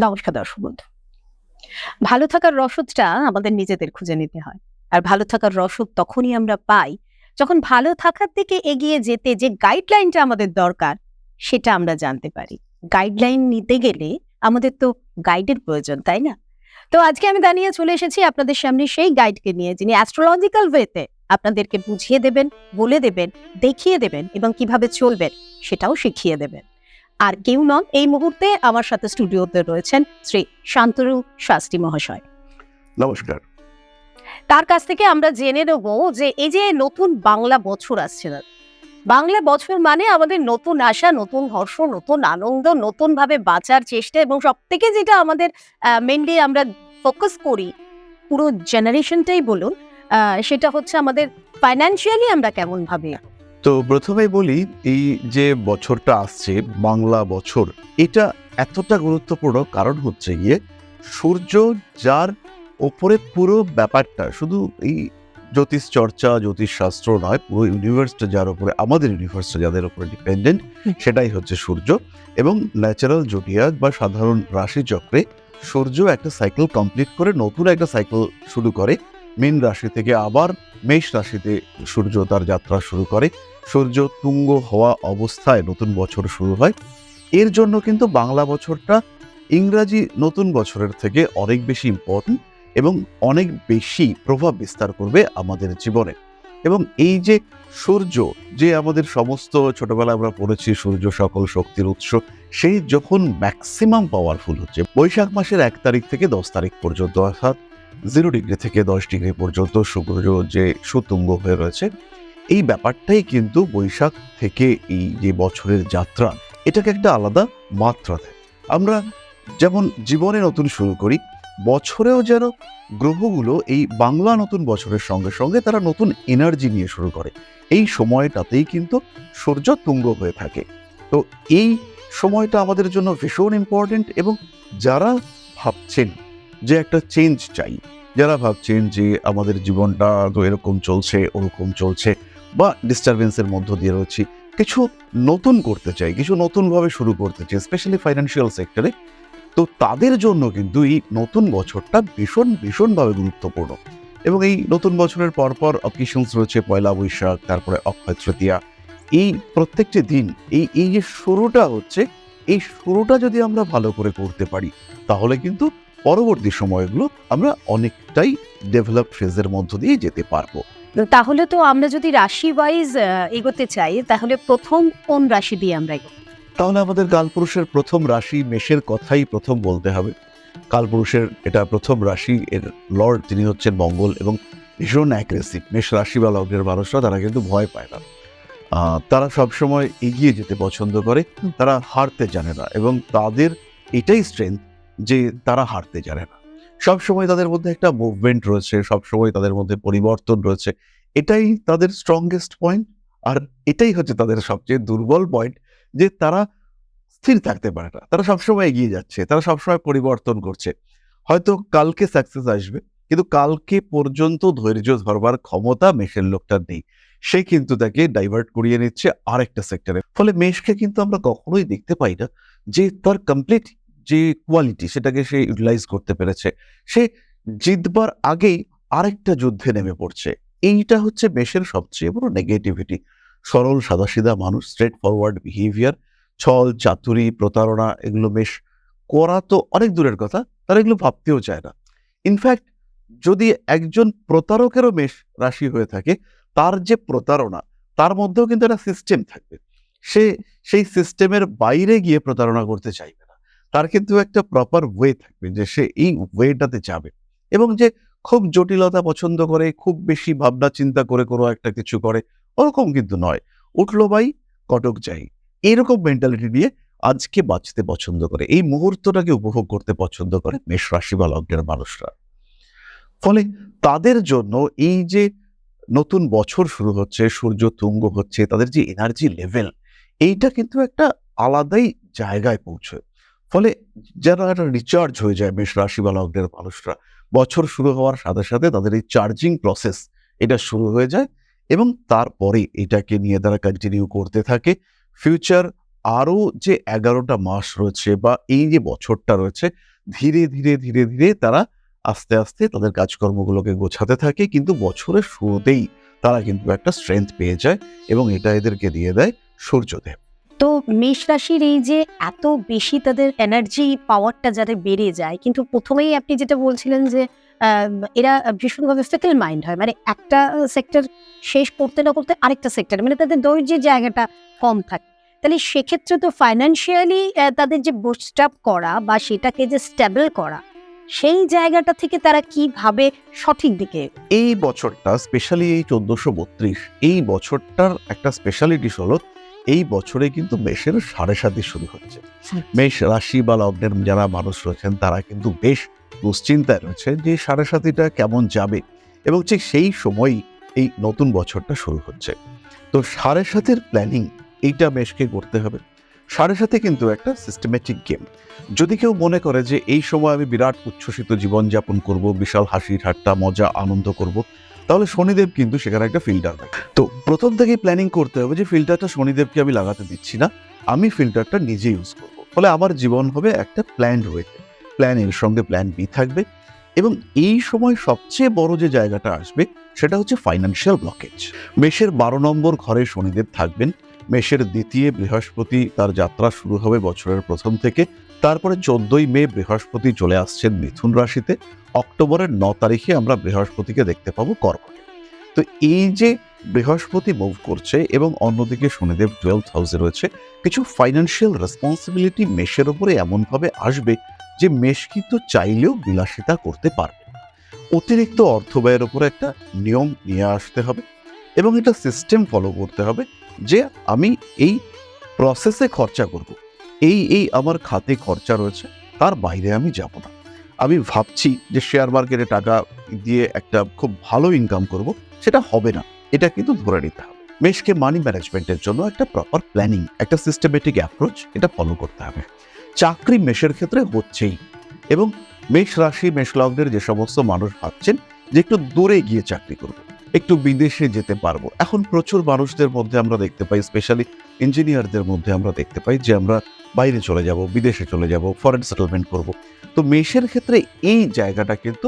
নমস্কার দর্শক বন্ধু। ভালো থাকার রসদটা আমাদের নিজেদের খুঁজে নিতে হয়। আর ভালো থাকার রসদ তখনই আমরা পাই যখন ভালো থাকার দিকে এগিয়ে যেতে যে গাইডলাইনটা আমাদের দরকার সেটা আমরা জানতে পারি। গাইডলাইন নিতে গেলে আমাদের তো গাইডের প্রয়োজন, তাই না? তো আজকে আমি দাঁড়িয়ে চলে এসেছি আপনাদের সামনে সেই গাইডকে নিয়ে, যিনি অ্যাস্ট্রোলজিক্যাল ওয়েতে আপনাদেরকে বুঝিয়ে দেবেন, বলে দেবেন, দেখিয়ে দেবেন এবং কিভাবে চলবেন সেটাও শিখিয়ে দেবেন। আর কেউ নন, এই মুহূর্তে আমার সাথে স্টুডিওতে রয়েছেন শ্রী শান্তনু শাস্ত্রী মহাশয়। নমস্কার। তার কাছ থেকে আমরা জেনে নেব যে এই যে নতুন বাংলা বছর আসছে না, বাংলা বছর মানে আমাদের নতুন আশা, নতুন হর্ষ, নতুন আনন্দ, নতুন ভাবে বাঁচার চেষ্টা এবং সব থেকে যেটা আমাদের মেনলি আমরা ফোকাস করি পুরো জেনারেশনটাই বলুন, সেটা হচ্ছে আমাদের ফাইন্যান্সিয়ালি আমরা কেমন ভাবে। তো প্রথমেই বলি, এই যে বছরটা আসছে বাংলা বছর, এটা এতটা গুরুত্বপূর্ণ কারণ হচ্ছে গিয়ে সূর্য, যার ওপরে পুরো ব্যাপারটা, শুধু এই জ্যোতিষ চর্চা, জ্যোতিষ শাস্ত্র নয়, পুরো ইউনিভার্সটা যার উপরে, আমাদের ইউনিভার্সটা যাদের উপরে ডিপেন্ডেন্ট, সেটাই হচ্ছে সূর্য। এবং ন্যাচারাল জোডিয়াক বা সাধারণ রাশি চক্রে সূর্য একটা সাইকেল কমপ্লিট করে নতুন একটা সাইকেল শুরু করে। মীন রাশি থেকে আবার মেষ রাশিতে সূর্য তার যাত্রা শুরু করে। সূর্য তুঙ্গ হওয়া অবস্থায় নতুন বছর শুরু হয়। এর জন্য কিন্তু বাংলা বছরটা ইংরাজি নতুন বছরের থেকে অনেক বেশি ইম্পর্টেন্ট এবং অনেক বেশি প্রভাব বিস্তার করবে আমাদের জীবনে। এবং এই যে সূর্য, যে আমাদের সমস্ত ছোটবেলায় আমরা পড়েছি সূর্য সকল শক্তির উৎস, সেই যখন ম্যাক্সিমাম পাওয়ারফুল হচ্ছে বৈশাখ মাসের 1 তারিখ থেকে 10 তারিখ পর্যন্ত, অর্থাৎ 0 ডিগ্রি থেকে 10 ডিগ্রি পর্যন্ত সূর্য যে সুতুঙ্গ হয়ে রয়েছে, এই ব্যাপারটাই কিন্তু বৈশাখ থেকে এই যে বছরের যাত্রা, এটাকে একটা আলাদা মাত্রা দেয়। আমরা যেমন জীবনে নতুন শুরু করি, বছরেও যেন গ্রহগুলো এই বাংলা নতুন বছরের সঙ্গে সঙ্গে তারা নতুন এনার্জি নিয়ে শুরু করে। এই সময়টাতেই কিন্তু সূর্য তুঙ্গ হয়ে থাকে। তো এই সময়টা আমাদের জন্য ভীষণ ইম্পর্টেন্ট। এবং যারা ভাবছেন যে একটা চেঞ্জ চাই, যারা ভাবছেন যে আমাদের জীবনটা তো এরকম চলছে, ওরকম চলছে, বা ডিস্টারবেন্সের মধ্য দিয়ে রয়েছি, কিছু নতুন করতে চাই, কিছু নতুনভাবে শুরু করতে চাই, স্পেশালি ফাইন্যান্সিয়াল সেক্টরে, তো তাদের জন্য কিন্তু এই নতুন বছরটা ভীষণভাবে গুরুত্বপূর্ণ। এবং এই নতুন বছরের পরপর অকেশনস রয়েছে, পয়লা বৈশাখ, তারপরে অক্ষয় তৃতীয়া। এই প্রত্যেকটি দিন এই যে শুরুটা হচ্ছে, এই শুরুটা যদি আমরা ভালো করে করতে পারি, তাহলে কিন্তু পরবর্তী সময়গুলো আমরা অনেকটাই ডেভেলপ ফেজের মধ্য দিয়ে যেতে পারবো। তাহলে তো আমরা যদি রাশি ওয়াইজ এগোতে চাই, তাহলে প্রথম কোন রাশি দিয়ে আমরা এগোবো? তাহলে আমাদের কালপুরুষের প্রথম রাশি মেষের কথাই প্রথম বলতে হবে। কালপুরুষের এটা প্রথম রাশি, এর লর্ড তিনি হচ্ছেন মঙ্গল এবং ভীষণ অ্যাগ্রেসিভ। মেষ রাশি বা লগ্নের মানুষরা তারা কিন্তু ভয় পায় না, তারা সবসময় এগিয়ে যেতে পছন্দ করে, তারা হারতে জানে না এবং তাদের এটাই স্ট্রেংথ যে তারা হারতে জানে না। সবসময় তাদের মধ্যে একটা মুভমেন্ট রয়েছে, সবসময় তাদের মধ্যে পরিবর্তন রয়েছে, এটাই তাদের স্ট্রংগেস্ট পয়েন্ট। আর এটাই হচ্ছে তাদের সবচেয়ে দুর্বল পয়েন্ট, যে তারা স্থির থাকতে পারে না, তারা সবসময় এগিয়ে যাচ্ছে, তারা সবসময় পরিবর্তন করছে। হয়তো কালকে সাকসেস আসবে, কিন্তু কালকে পর্যন্ত ধৈর্য ধরবার ক্ষমতা মেষের লোকটার নেই। সে কিন্তু তাকে ডাইভার্ট করিয়ে নিচ্ছে আরেকটা সেক্টরে। ফলে মেষকে কিন্তু আমরা কখনোই দেখতে পাই না যে তার কমপ্লিট যে কোয়ালিটি সেটাকে সে ইউটিলাইজ করতে পেরেছে। সে জিতবার আগেই আরেকটা যুদ্ধে নেমে পড়ছে। এইটা হচ্ছে মেষের সবচেয়ে বড় নেগেটিভিটি। সরল সাদাসিধা মানুষ, স্ট্রেট ফরওয়ার্ড বিহেভিয়ার, ছল চাতুরি প্রতারণা, এগুলো মেষ করা তো অনেক দূরের কথা, তারা এগুলো ভাবতেও চায় না। ইনফ্যাক্ট যদি একজন প্রতারকেরও মেষ রাশি হয়ে থাকে, তার যে প্রতারণা, তার মধ্যেও কিন্তু একটা সিস্টেম থাকবে। সে সেই সিস্টেমের বাইরে গিয়ে প্রতারণা করতে চাইবে না। তার কিন্তু একটা প্রপার ওয়ে থাকবে যে সে এই ওয়েটাতে যাবে। এবং যে খুব জটিলতা পছন্দ করে, খুব বেশি ভাবনা চিন্তা করে কোনো একটা কিছু করে, ওরকম কিন্তু নয়। উঠলো বাই কটক যাই, এরকম মেন্টালিটি নিয়ে আজকে বাঁচতে পছন্দ করে, এই মুহূর্তটাকে উপভোগ করতে পছন্দ করে মেষ রাশি বা লগ্নের মানুষরা। ফলে তাদের জন্য এই যে নতুন বছর শুরু হচ্ছে, সূর্য তুঙ্গ হচ্ছে, তাদের যে এনার্জি লেভেল, এইটা কিন্তু একটা আলাদাই জায়গায় পৌঁছয়। ফলে যারা একটা রিচার্জ হয়ে যায় মেষ রাশি বা লগ্নের মানুষরা, বছর শুরু হওয়ার সাথে সাথে তাদের এই চার্জিং প্রসেস এটা শুরু হয়ে যায় এবং তারপরে এটাকে নিয়ে তারা কন্টিনিউ করতে থাকে। ফিউচার আরো যে 11টা মাস রয়েছে বা এই যে বছরটা রয়েছে, ধীরে ধীরে ধীরে ধীরে তারা আস্তে আস্তে তাদের কাজকর্মগুলোকে গোছাতে থাকে, কিন্তু বছরের শুরুতেই তারা কিন্তু একটা স্ট্রেংথ পেয়ে যায় এবং এটা এদেরকে দিয়ে দেয় সূর্যদেব। তো মেষ রাশির এই যে এত বেশি তাদের এনার্জি পাওয়ারটা যাদের বেড়ে যায়, কিন্তু প্রথমেই আপনি যেটা বলছিলেন যে এরা ভীষণভাবে ফিকল মাইন্ড হয়, মানে একটা সেক্টর শেষ করতে না করতে আরেকটা সেক্টর, মানে তাদের ধৈর্যের জায়গাটা কম থাকে। তাহলে সেক্ষেত্রে তো ফাইন্যান্সিয়ালি তাদের যে বুস্ট আপ করা বা সেটাকে যে স্টেবল করা, সেই জায়গাটা থেকে তারা কিভাবে সঠিক দিকে এই বছরটা স্পেশালি এই 1432, এই বছরটার একটা স্পেশালিটি হলো এই বছরে কিন্তু মেষের 7.5 শুরু হচ্ছে। মেষ রাশি বা লগ্নের যারা মানুষ রয়েছেন তারা কিন্তু বেশ দুশ্চিন্তায় রয়েছে যে 7.5টা কেমন যাবে, এবং ঠিক সেই সময়ই এই নতুন বছরটা শুরু হচ্ছে। তো 7.5-এর প্ল্যানিং এইটা মেষকে করতে হবে। 7.5 কিন্তু একটা সিস্টেমেটিক গেম। যদি কেউ মনে করে যে এই সময় আমি বিরাট উচ্ছ্বসিত জীবনযাপন করব, বিশাল হাসি ঠাট্টা মজা আনন্দ করব, তাহলে শনিদেব কিন্তু সেখানে একটা ফিল্টার রাখে। তো প্রথম থেকেই প্ল্যানিং করতে হবে যে ফিল্টারটা শনিদেবকে আমি লাগাতে দিচ্ছি না, আমি ফিল্টারটা নিজে ইউজ করব। ফলে আমার জীবন হবে একটা প্ল্যান ওয়েতে। প্ল্যান এর সঙ্গে প্ল্যান বি থাকবে, এবং এই সময় সবচেয়ে বড় যে জায়গাটা আসবে সেটা হচ্ছে ফাইন্যান্সিয়াল ব্লকেজ। মেষের 12 নম্বর ঘরে শনিদেব থাকবেন। মেষের দ্বিতীয় বৃহস্পতি তার যাত্রা শুরু হবে বছরের প্রথম থেকে। তারপরে 14ই মে বৃহস্পতি চলে আসছেন মিথুন রাশিতে। অক্টোবরের 9 তারিখে আমরা বৃহস্পতিকে দেখতে পাবো কর্কটে। তো এই যে বৃহস্পতি মুভ করছে এবং অন্যদিকে শনিদেব 12th হাউসে রয়েছে, কিছু ফাইন্যান্সিয়াল রেসপন্সিবিলিটি মেষের উপরে এমনভাবে আসবে যে মেষ কিন্তু চাইলেও বিলাসিতা করতে পারবে না। অতিরিক্ত অর্থ ব্যয়ের উপরে একটা নিয়ম নিয়ে আসতে হবে এবং এটা সিস্টেম ফলো করতে হবে যে আমি এই প্রসেসে খরচা করব, এই আমার খাতে খরচা রয়েছে, তার বাইরে আমি যাব না। আমি ভাবছি যে শেয়ার মার্কেটে টাকা দিয়ে একটা খুব ভালো ইনকাম করব, সেটা হবে না, এটা কিন্তু ধরে নিতে হবে। মেষকে মানি ম্যানেজমেন্টের জন্য একটা প্রপার প্ল্যানিং, একটা সিস্টেমেটিক অ্যাপ্রোচ এটা ফলো করতে হবে। চাকরি মেষের ক্ষেত্রে হচ্ছেই, এবং মেষ রাশি মেষ লগ্নের যে সমস্ত মানুষ ভাবছেন যে একটু দূরে গিয়ে চাকরি করব, একটু বিদেশে যেতে পারবো, এখন প্রচুর মানুষদের মধ্যে আমরা দেখতে পাই, স্পেশালি ইঞ্জিনিয়ারদের মধ্যে আমরা দেখতে পাই যে আমরা বাইরে চলে যাব, বিদেশে চলে যাব, ফরেন সেটেলমেন্ট করব। তো মেষের ক্ষেত্রে এই জায়গাটা কিন্তু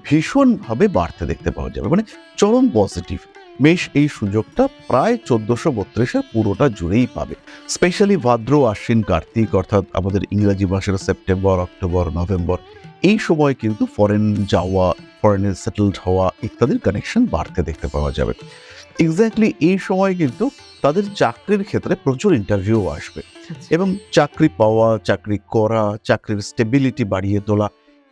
ভীষণভাবে বাড়তে দেখতে পাওয়া যাবে, মানে চরম পজিটিভ। মেষ এই সুযোগটা প্রায় 1432-এর পুরোটা জুড়েই পাবে। স্পেশালি ভাদ্র আশ্বিন কার্তিক, অর্থাৎ আমাদের ইংরাজি মাসের সেপ্টেম্বর অক্টোবর নভেম্বর, এই সময় কিন্তু ফরেন যাওয়া, ফরেনে সেটেলড হওয়া ইত্যাদির কানেকশন বাড়তে দেখতে পাওয়া যাবে। এক্স্যাক্টলি এই সময় কিন্তু তাদের চাকরির ক্ষেত্রে প্রচুর ইন্টারভিউ আসবে, এবং চাকরি পাওয়া, চাকরি করা, চাকরির স্টেবিলিটি বাড়িয়ে তোলা,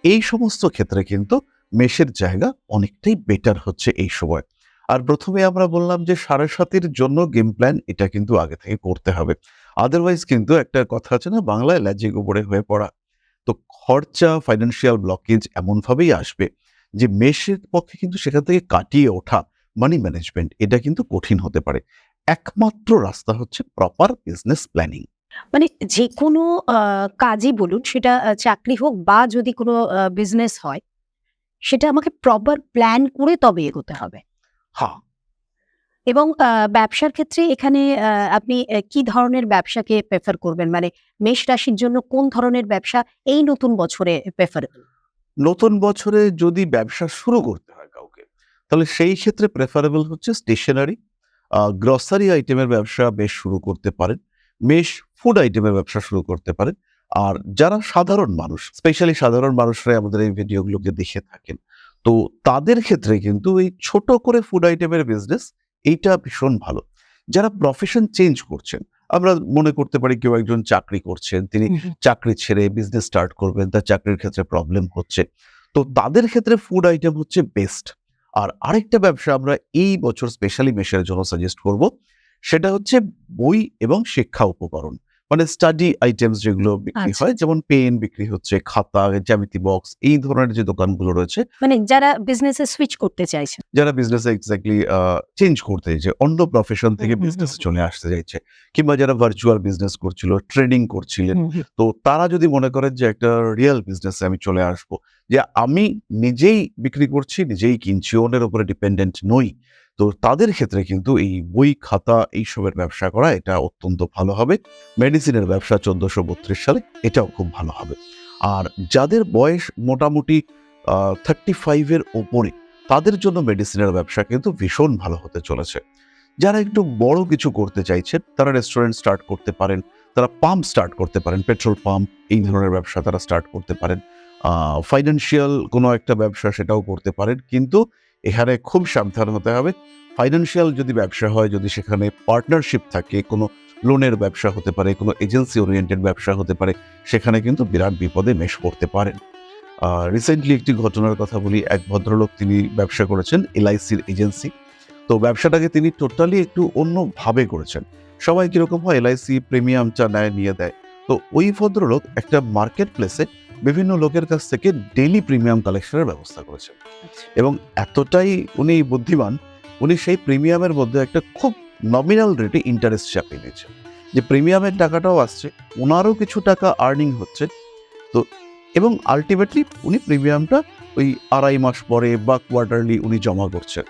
এই সমস্ত ক্ষেত্রে কিন্তু মেষের জায়গা অনেকটাই বেটার হচ্ছে এই সময়। আর প্রথমে আমরা বললাম যে 7.5-এর জন্য গেম প্ল্যান এটা কিন্তু আগে থেকে করতে হবে, আদারওয়াইজ কিন্তু একটা কথা আছে না বাংলায়, ল্যাজে গোবরে হয়ে পড়া। তো খরচা, ফাইন্যান্সিয়াল ব্লকেজ এমনভাবেই আসবে যে মেষের পক্ষে কিন্তু সেখান থেকে কাটিয়ে ওঠা, মানি ম্যানেজমেন্ট, এটা কিন্তু কঠিন হতে পারে। একমাত্র রাস্তা হচ্ছে প্রপার বিজনেস প্ল্যানিং। মানে যে কোনো কাজই বলুন, সেটা চাকরি হোক বা যদি কোনো বিজনেস হয়, সেটা আমাকে প্রপার প্ল্যান করে তবে এগোতে হবে। হ্যাঁ, এবং ব্যবসার ক্ষেত্রে এখানে আপনি কি ধরনের ব্যবসাকে প্রেফার করবেন? মানে মেষ রাশির জন্য কোন ধরনের ব্যবসা এই নতুন বছরে প্রেফারেবল? নতুন বছরে যদি ব্যবসা শুরু করতে হয় কাউকে, তাহলে সেই ক্ষেত্রে প্রেফারেবল হচ্ছে স্টেশনারি, গ্রসারি আইটেমের ব্যবসা বেশ শুরু করতে পারেন। বেশ ফুড আইটেমের ব্যবসা শুরু করতে পারেন। আর যারা সাধারণ মানুষ, স্পেশালি সাধারণ মানুষরাই আমাদের এই ভিডিওগুলোকে দেখে থাকেন, তো তাদের ক্ষেত্রে কিন্তু এই ছোট করে ফুড আইটেমের বিজনেস এইটা ভীষণ ভালো। যারা প্রফেশন চেঞ্জ করছেন, আমরা মনে করতে পারি কেউ একজন চাকরি করছেন, তিনি চাকরি ছেড়ে বিজনেস স্টার্ট করবেন, তার চাকরির ক্ষেত্রে প্রবলেম হচ্ছে, তো তাদের ক্ষেত্রে ফুড আইটেম হচ্ছে বেস্ট। আর আরেকটা ব্যবসা আমরা এই বছর স্পেশালি মেষের জন্য সাজেস্ট করব, সেটা হচ্ছে বই এবং শিক্ষা উপকরণ, মানে স্টাডি আইটেমস যেগুলো বিক্রি আচ্ছা। হয়, যেমন পেন বিক্রি হচ্ছে, খাতা, জ্যামিতি বক্স, এই ধরনের যে দোকানগুলো রয়েছে, মানে যারা বিজনেসে সুইচ করতে চাইছেন। যারা বিজনেসে এক্স্যাক্টলি চেঞ্জ করতে চাইছে, অন্য প্রফেশন থেকে হুম, হুম, বিজনেসে হুম। চলে আসতে চাইছে, কিংবা যারা ভার্চুয়াল বিজনেস করছিল, ট্রেডিং করছিলেন, হুম, হুম। তো তারা যদি মনে করেন যে একটা রিয়েল বিজনেসে আমি চলে আসবো, যে আমি নিজেই বিক্রি করছি, নিজেই কিনছি, অন্যের উপরে ডিপেন্ডেন্ট নই, তো তাদের ক্ষেত্রে কিন্তু এই বই খাতা এইসবের ব্যবসা করা এটা অত্যন্ত ভালো হবে। মেডিসিনের ব্যবসা 1432 সালে এটাও খুব ভালো হবে। আর যাদের বয়স মোটামুটি 35 এর ওপরে, তাদের জন্য মেডিসিনের ব্যবসা কিন্তু ভীষণ ভালো হতে চলেছে। যারা একটু বড় কিছু করতে চাইছেন তারা রেস্টুরেন্ট স্টার্ট করতে পারেন, তারা পাম্প স্টার্ট করতে পারেন, পেট্রোল পাম্প এই ধরনের ব্যবসা তারা স্টার্ট করতে পারেন। ফাইন্যান্সিয়াল কোনো একটা ব্যবসা সেটাও করতে পারেন, কিন্তু এখানে খুব সাবধান হতে হবে। ফাইন্যান্সিয়াল যদি ব্যবসা হয়, যদি সেখানে পার্টনারশিপ থাকে, কোনো লোনের ব্যবসা হতে পারে, কোনো এজেন্সি ওরিয়েন্টেড ব্যবসা হতে পারে, সেখানে কিন্তু বিরাট বিপদে মেশ করতে পারেন। রিসেন্টলি একটি ঘটনার কথা বলি। এক ভদ্রলোক তিনি ব্যবসা করেছেন এলআইসির এজেন্সি। তো ব্যবসাটাকে তিনি টোটালি একটু অন্যভাবে করেছেন। সবাই কিরকম হয়, এলআইসি প্রিমিয়ামটা নেয়, নিয়ে দেয়। তো ওই ভদ্রলোক একটা মার্কেট প্লেসে বিভিন্ন লোকের কাছ থেকে ডেইলি প্রিমিয়াম কালেকশনের ব্যবস্থা করেছেন এবং এতটাই উনি বুদ্ধিমান, উনি সেই প্রিমিয়ামের মধ্যে একটা খুব নমিনাল রেটে ইন্টারেস্ট চাপিয়ে নিয়েছেন, যে প্রিমিয়ামের টাকাটাও আসছে, ওনারও কিছু টাকা আর্নিং হচ্ছে। তো এবং আলটিমেটলি উনি প্রিমিয়ামটা ওই 2.5 মাস পরে বা কোয়ার্টারলি উনি জমা করছেন।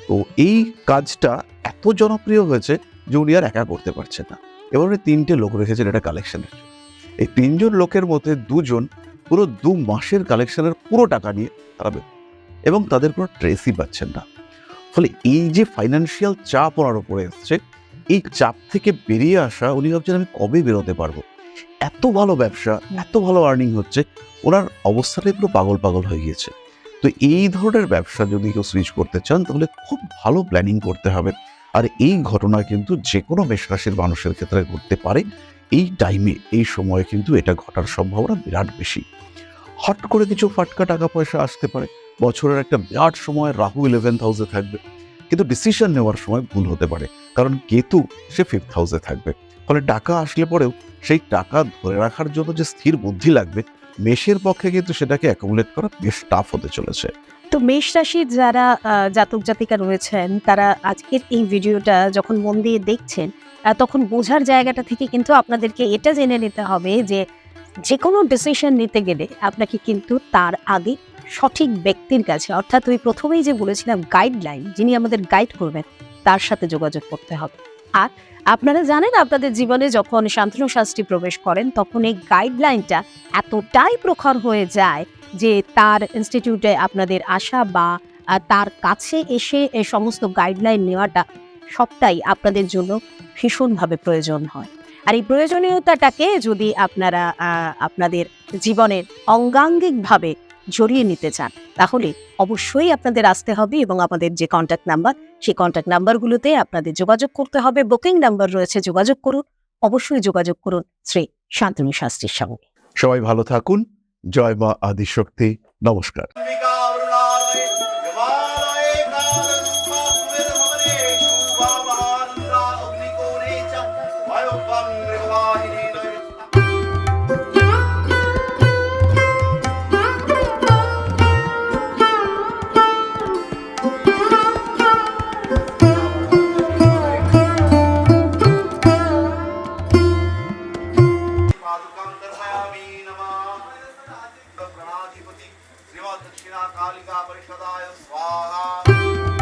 তো এই কাজটা এত জনপ্রিয় হয়েছে যে উনি আর একা করতে পারছেন না। এবার উনি 3টে লোক রেখেছেন এটা কালেকশনের জন্য। এই 3 জন লোকের মধ্যে 2 জন পুরো 2 মাসের কালেকশনের পুরো টাকা নিয়ে তারা এবং তাদের কোনো ট্রেসই পাচ্ছেন না। ফলে এই যে ফাইন্যান্সিয়াল চাপ ওনার উপরে এসছে, এই চাপ থেকে বেরিয়ে আসা, উনি ভাবছেন আমি কবে বেরোতে পারবো। এত ভালো ব্যবসা, এত ভালো আর্নিং হচ্ছে, ওনার অবস্থাটাই পুরো পাগল পাগল হয়ে গিয়েছে। তো এই ধরনের ব্যবসা যদি কেউ সুইচ করতে চান তাহলে খুব ভালো প্ল্যানিং করতে হবে। আর এই ঘটনা কিন্তু যে কোনো মেষ রাশির মানুষের ক্ষেত্রে ঘটতে পারে। এই টাইমে, এই সময়ে কিন্তু এটা ঘটার সম্ভাবনা বিরাট বেশি। হট করে কিছু ফাটকা টাকা পয়সা আসতে পারে। বছরের একটা বিরাট সময় রাহু 11th হাউসে থাকবে, কিন্তু ডিসিশন নেওয়ার সময় ভুল হতে পারে, কারণ কেতু সে 5th হাউসে থাকবে। ফলে টাকা আসলে পরেও সেই টাকা ধরে রাখার জন্য যে স্থির বুদ্ধি লাগবে, মেষের পক্ষে কিন্তু সেটাকে অ্যাকুমুলেট করা বেশ টাফ হতে চলেছে। তো মেষ রাশির যারা জাতক জাতিকা রয়েছেন, তারা আজকের এই ভিডিওটা যখন মন দিয়ে দেখছেন, তখন বোঝার জায়গাটা থেকে কিন্তু আপনাদেরকে এটা জেনে নিতে হবে যে যে কোনো ডিসিশন নিতে গেলে আপনাকে কিন্তু তার আগে সঠিক ব্যক্তির কাছে, অর্থাৎ ওই প্রথমেই যে বলেছিলাম গাইডলাইন, যিনি আমাদের গাইড করবেন, তার সাথে যোগাযোগ করতে হবে। আর আপনারা জানেন, আপনাদের জীবনে যখন শান্তনু শাস্ত্রী প্রবেশ করেন, তখন এই গাইডলাইনটা এতটাই প্রখর হয়ে যায় যে তার ইনস্টিটিউটে আপনাদের আসা বা তার কাছে এসে এই সমস্ত গাইডলাইন নেওয়াটা সবটাই আপনাদের জন্য ভীষণভাবে প্রয়োজন হয়। আর এই প্রয়োজনীয়তাটাকে যদি আপনারা আপনাদের জীবনের অঙ্গাঙ্গিকভাবে জড়িয়ে নিতে চান, তাহলে অবশ্যই আপনাদের আসতে হবে এবং আমাদের যে কন্ট্যাক্ট নাম্বার, সেই কন্ট্যাক্ট নাম্বারগুলোতে আপনাদের যোগাযোগ করতে হবে। বুকিং নাম্বার রয়েছে, যোগাযোগ করুন, অবশ্যই যোগাযোগ করুন শ্রী শান্তনু শাস্ত্রীর সঙ্গে। সবাই ভালো থাকুন। জয় মা আদিশক্তি। নমস্কার। दक्षिणा कालिका परिषदाय स्वाहा।